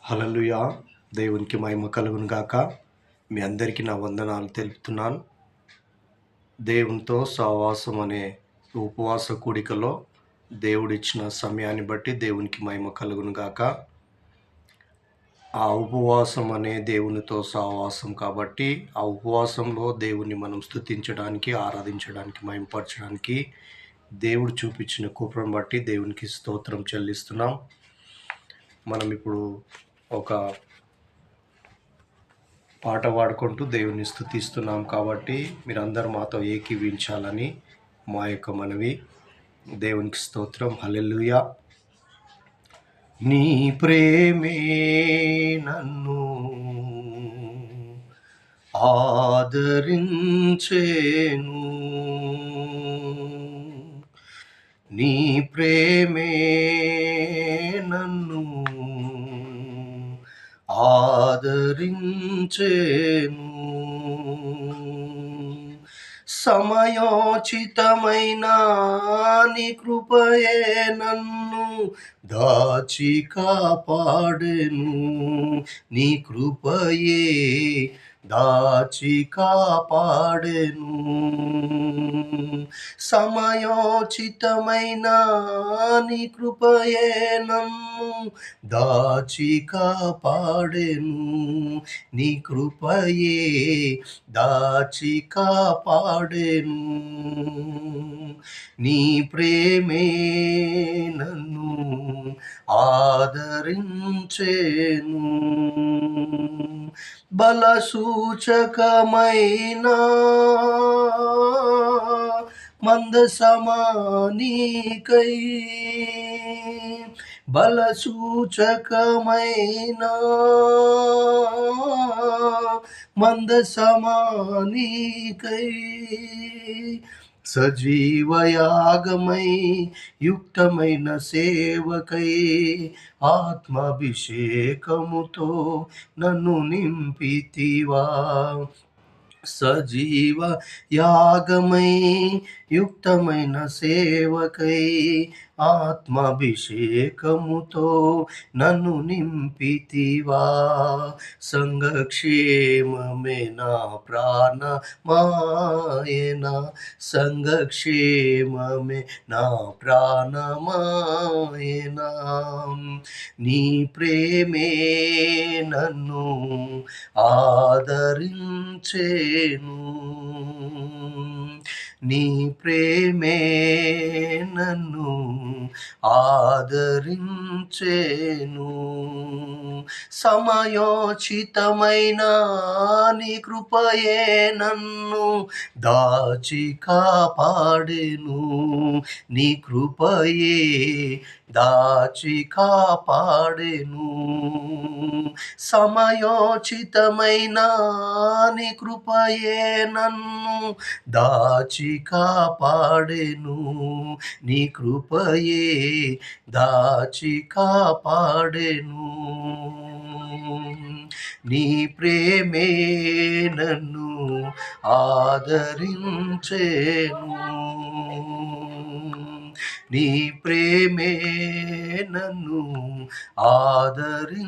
హల్లెలూయా! దేవునికి మహిమ కలుగును గాక. మీ అందరికీ నా వందనాలు తెలుపుతున్నాను. దేవునితో సహవాసం అనే ఉపవాస కూడికలో దేవుడిచ్చిన సమయాన్ని బట్టి దేవునికి మహిమ కలుగును గాక. ఆ ఉపవాసం అనే దేవునితో సహవాసం కాబట్టి, ఆ ఉపవాసంలో దేవుణ్ణి మనం స్తుతించడానికి, ఆరాధించడానికి, మహిమపరచడానికి దేవుడు చూపించిన కృపను బట్టి దేవునికి స్తోత్రం చెల్లిస్తున్నాం. మనం ఇప్పుడు ఒక పాట పాడుకుంటూ దేవుని స్తుతిస్తున్నాం కాబట్టి మీరందరూ మాతో ఏకీవించాలని మా యొక్క మనవి. దేవునికి స్తోత్రం. హల్లెలూయా. నీ ప్రేమే నన్ను ఆదరించేను, నీ ప్రేమే నన్ను ఆదరించేను, సమయోచితమైన నీ కృపయే నన్ను దాచి కాపాడెను, నీ కృపయే దాచి కాపాడెను, సమయోచితమైన నీ కృపయే నన్ను దాచి కాపాడెను, నీ కృపయే దాచి కాపాడెను, నీ ప్రేమే నన్ను ఆదరించేను, బలసూచకమైన మందసమానికై, బలసూచకమైన మందసమానికై, సజీవయాగమై యుక్తమైన సేవకై ఆత్మాభిషేకముతో నన్ను నింపితివా, సజీవ యాగమై యుక్తమైన సేవకై ఆత్మాభిషేకముతో నన్ను నింపితివా, సంఘక్షేమమే నా ప్రాణమాయనా, సంఘక్షేమమే నా ప్రాణమాయనా, నీ ప్రేమే నన్ను ఆదరించేను, నీ ప్రేమే నన్ను ఆదరించేను, సమయోచితమైన నీ కృపయే నన్ను దాచి కాపాడెను, నీ కృపయే దాచి కాపాడెను, సమయోచితమైన నీ కృపయే నన్ను దాచి కాపాడెను, నీ కృపయే దాచి కాపాడెను, నీ ప్రేమే నన్ను ఆదరించేను, నీ ప్రేమే నన్ను ఆదరించేను.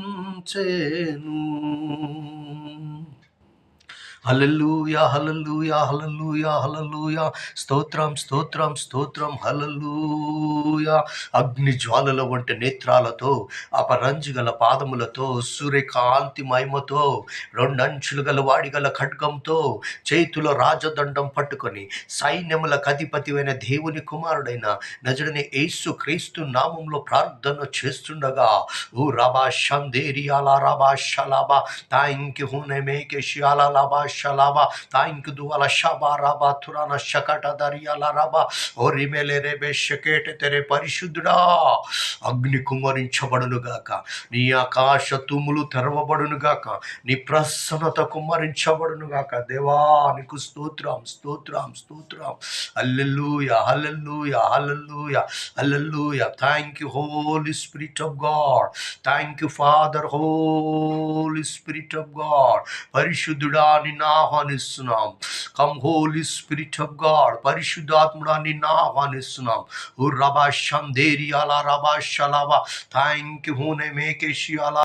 హల్లెలూయా, హల్లెలూయా, హల్లెలూయా, హల్లెలూయా, స్తోత్రం, స్తోత్రం, స్తోత్రం, హల్లెలూయా. అగ్ని జ్వాలల వంటి నేత్రాలతో, అపరంజి గల పాదములతో, సూర్యకాంతి మహిమతో, రెండంచులు గల వాడిగల ఖడ్గంతో, చేతిలో రాజదండం పట్టుకొని సైన్యములకు అధిపతివైన దేవుని కుమారుడైన నజరుడైన యేసు క్రీస్తు నామంలో ప్రార్థన చేస్తుండగా, ఓ రాబా షందేరియాలా రాబా షలాబా థ్యాంక్ యూ హునెమేకే షియాలా లాబా షలాబా థ్యాంక్ యూ దువాల షాబా రాబా తురాన షకట దరియాలా రాబా ఓరిమెలే రేబే షకేట తెరే పరిశుద్ధుడా, అగ్ని కుమ్మరించబడును గాక, నీ ఆకాశ తుమ్ములు తెరవబడును గాక, నీ ప్రసన్నత కుమ్మరించబడును గాక. దేవా నీకు స్తోత్రం, స్తోత్రం, స్తోత్రం. హల్లెలూయా, హల్లెలూయా, హల్లెలూయా, హల్లెలూయా. Thank you holy spirit of God, thank you father, holy spirit of God. పరిశుద్ధుడా నిన్ను ఆహ్వానిస్తున్నాం. Come holy spirit of God, పరిశుద్ధాత్ముడా నిన్ను ఆహ్వానిస్తున్నాం. ఓ రబా షందేరియాలా రబా షలాబా థ్యాంక్ యూ హోనే మేకేషియాలా